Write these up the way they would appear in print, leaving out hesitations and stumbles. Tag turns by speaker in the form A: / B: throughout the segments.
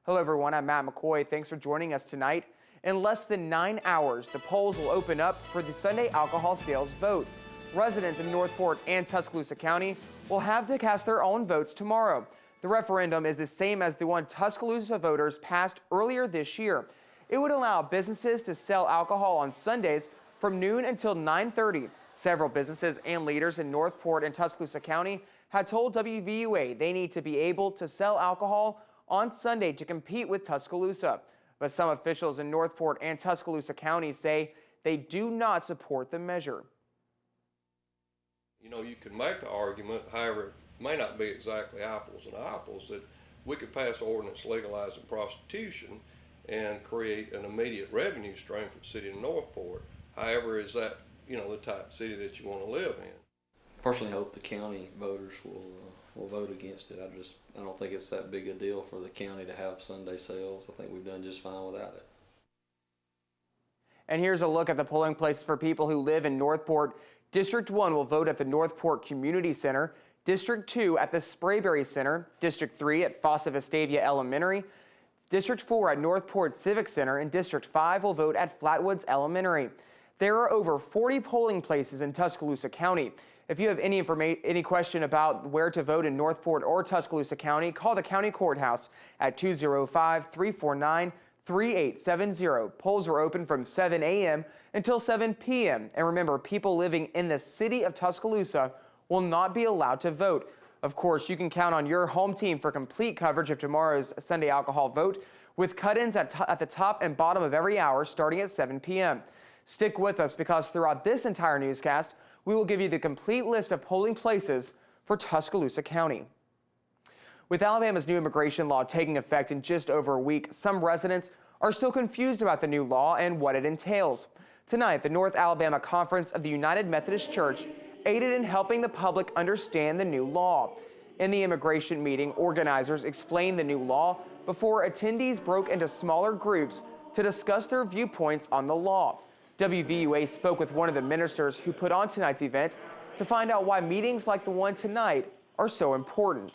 A: Hello everyone, I'm Matt McCoy. Thanks for joining us tonight. In less than 9 hours, the polls will open up for the Sunday alcohol sales vote. Residents in Northport and Tuscaloosa County will have to cast their own votes tomorrow. The referendum is the same as the one Tuscaloosa voters passed earlier this year. It would allow businesses to sell alcohol on Sundays from noon until 9:30. Several businesses and leaders in Northport and Tuscaloosa County had told WVUA they need to be able to sell alcohol on Sunday to compete with Tuscaloosa. But some officials in Northport and Tuscaloosa counties say they do not support the measure.
B: You know, you can make the argument, however, it may not be exactly apples and apples, that we could pass an ordinance legalizing prostitution and create an immediate revenue stream for the city of Northport. However, is that, you know, the type of city that you want to live in?
C: Personally, hope the county voters will vote against it. I don't think it's that big a deal for the county to have Sunday sales. I think we've done just fine without it.
A: And here's a look at the polling places for people who live in Northport. District 1 will vote at the Northport Community Center, District 2 at the Sprayberry Center, District 3 at Fossa Vestavia Elementary, District 4 at Northport Civic Center, and District 5 will vote at Flatwoods Elementary. There are over 40 polling places in Tuscaloosa County. If you have any question about where to vote in Northport or Tuscaloosa County, call the county courthouse at 205-349-3870. Polls are open from 7 a.m. until 7 p.m. And remember, people living in the city of Tuscaloosa will not be allowed to vote. Of course, you can count on your home team for complete coverage of tomorrow's Sunday alcohol vote with cut-ins at the top and bottom of every hour starting at 7 p.m. Stick with us because throughout this entire newscast, we will give you the complete list of polling places for Tuscaloosa County. With Alabama's new immigration law taking effect in just over a week, some residents are still confused about the new law and what it entails. Tonight, the North Alabama Conference of the United Methodist Church aided in helping the public understand the new law. In the immigration meeting, organizers explained the new law before attendees broke into smaller groups to discuss their viewpoints on the law. WVUA spoke with one of the ministers who put on tonight's event to find out why meetings like the one tonight are so important.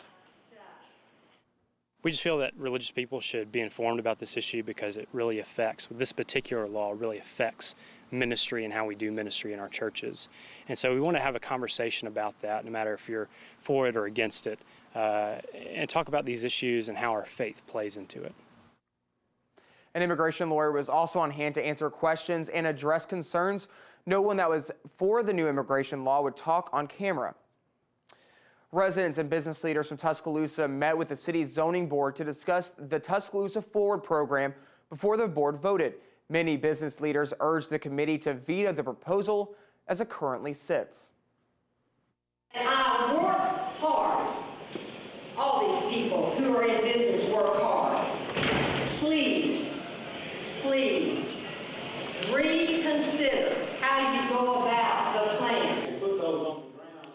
D: We just feel that religious people should be informed about this issue because it really affects, this particular law really affects ministry and how we do ministry in our churches. And so we want to have a conversation about that, no matter if you're for it or against it, and talk about these issues and how our faith plays into it.
A: An immigration lawyer was also on hand to answer questions and address concerns. No one that was for the new immigration law would talk on camera. Residents and business leaders from Tuscaloosa met with the city's zoning board to discuss the Tuscaloosa Forward program before the board voted. Many business leaders urged the committee to veto the proposal as it currently sits.
E: And I work hard. All these people who are in business work hard. Please, please reconsider how you go about the plan.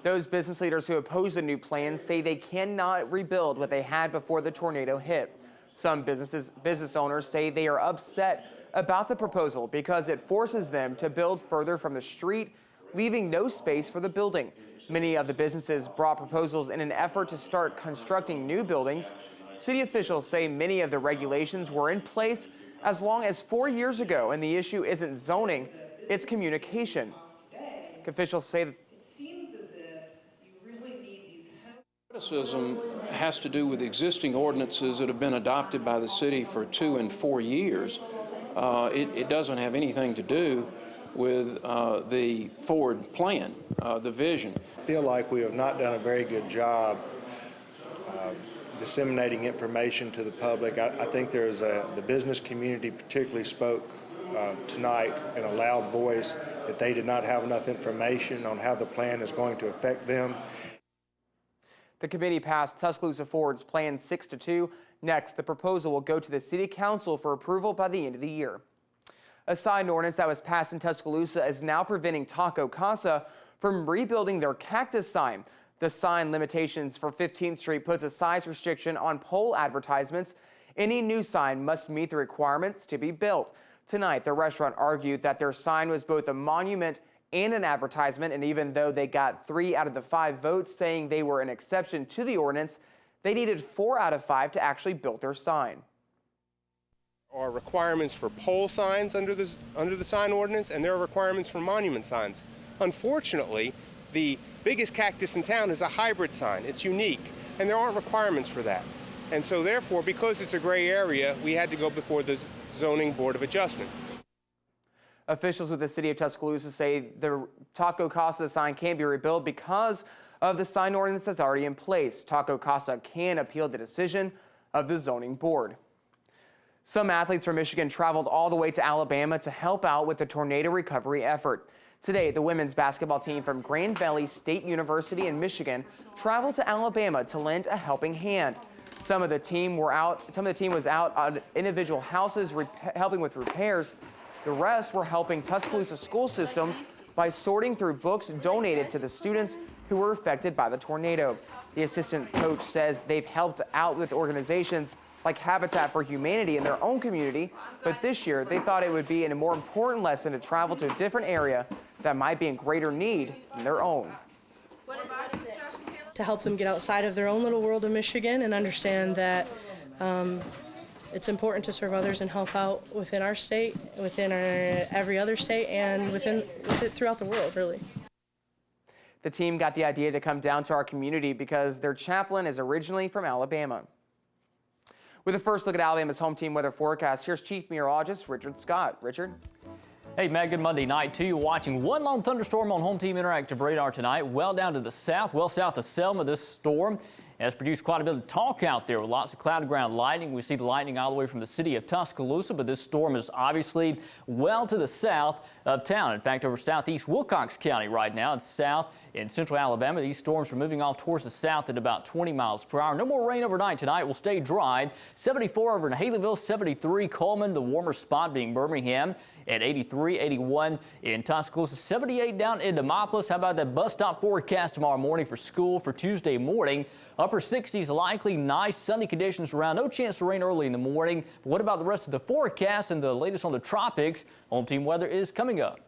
A: Those business leaders who oppose the new plan say they cannot rebuild what they had before the tornado hit. Some business owners say they are upset about the proposal because it forces them to build further from the street, leaving no space for the building. Many of the businesses brought proposals in an effort to start constructing new buildings. City officials say many of the regulations were in place as long as 4 years ago, and the issue isn't zoning, it's communication. Officials say that
F: criticism has to do with existing ordinances that have been adopted by the city for 2 and 4 years. It doesn't have anything to do with the forward plan, the vision.
G: I feel like we have not done a very good job disseminating information to the public. I think the business community particularly spoke tonight in a loud voice that they did not have enough information on how the plan is going to affect them.
A: the committee passed Tuscaloosa Forward's Plan 6-2. Next, the proposal will go to the City Council for approval by the end of the year. A sign ordinance that was passed in Tuscaloosa is now preventing Casa from rebuilding their cactus sign. The sign limitations for 15th Street puts a size restriction on pole advertisements. Any new sign must meet the requirements to be built. Tonight, the restaurant argued that their sign was both a monument and an advertisement, and even though they got 3 out of the 5 votes saying they were an exception to the ordinance, they needed 4 out of 5 to actually build their sign.
H: are requirements for pole signs under the sign ordinance, and there are requirements for monument signs. Unfortunately, the biggest cactus in town is a hybrid sign. It's unique, and there aren't requirements for that. And so therefore, because it's a gray area, we had to go before the Zoning Board of Adjustment.
A: Officials with the city of Tuscaloosa say the Taco Casa sign can't be rebuilt because of the sign ordinance that's already in place. Taco Casa can appeal the decision of the zoning board. Some athletes from Michigan traveled all the way to Alabama to help out with the tornado recovery effort. Today, the women's basketball team from Grand Valley State University in Michigan traveled to Alabama to lend a helping hand. Some of the team was out on individual houses helping with repairs. The rest were helping Tuscaloosa school systems by sorting through books donated to the students who were affected by the tornado. The assistant coach says they've helped out with organizations like Habitat for Humanity in their own community, but this year they thought it would be a more important lesson to travel to a different area that might be in greater need than their own.
I: To help them get outside of their own little world of Michigan and understand that it's important to serve others and help out within our state, within every other state, and throughout the world, really.
A: The team got the idea to come down to our community because their chaplain is originally from Alabama. With a first look at Alabama's home team weather forecast, here's Chief Meteorologist Richard Scott. Richard?
J: Hey, Matt, good Monday night to you. Watching one lone thunderstorm on Home Team Interactive radar tonight, well down to the south, well south of Selma. This storm has produced quite a bit of talk out there with lots of cloud ground lightning. We see the lightning all the way from the city of Tuscaloosa, but this storm is obviously well to the south of town. In fact, over southeast Wilcox County right now, it's south in central Alabama. These storms are moving off towards the south at about 20 miles per hour. No more rain overnight tonight. We'll stay dry. 74 over in Haleyville, 73 Coleman, the warmer spot being Birmingham at 83, 81 in Tuscaloosa, 78 down in Demopolis. How about that bus stop forecast tomorrow morning for school for Tuesday morning? Upper 60s, likely nice sunny conditions around. No chance of rain early in the morning. But what about the rest of the forecast and the latest on the tropics? Home team weather is coming up.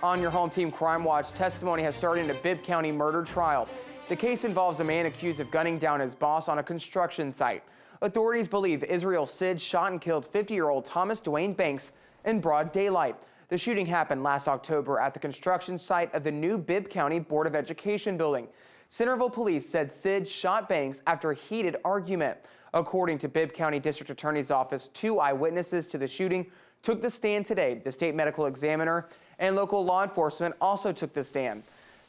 A: On your Home Team Crime Watch, testimony has started in a Bibb County murder trial. The case involves a man accused of gunning down his boss on a construction site. Authorities believe Israel Sid shot and killed 50-year-old Thomas Dwayne Banks in broad daylight. The shooting happened last October at the construction site of the new Bibb County Board of Education building. Centerville police said Sid shot Banks after a heated argument. According to Bibb County District Attorney's Office, 2 eyewitnesses to the shooting took the stand today. The state medical examiner and local law enforcement also took the stand.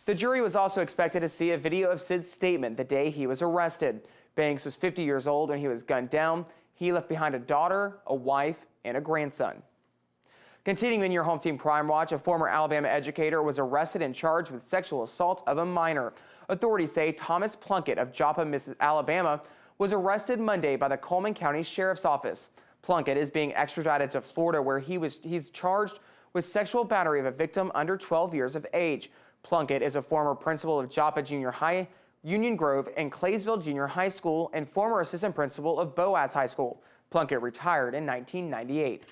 A: The jury was also expected to see a video of Sid's statement the day he was arrested. Banks was 50 years old when he was gunned down. He left behind a daughter, a wife, and a grandson. Continuing in your Home Team Crime Watch, a former Alabama educator was arrested and charged with sexual assault of a minor. Authorities say Thomas Plunkett of Joppa, Alabama, was arrested Monday by the Coleman County Sheriff's Office. Plunkett is being extradited to Florida, where he's charged with sexual battery of a victim under 12 years of age. Plunkett is a former principal of Joppa Junior High, Union Grove, and Claysville Junior High School, and former assistant principal of Boaz High School. Plunkett retired in 1998.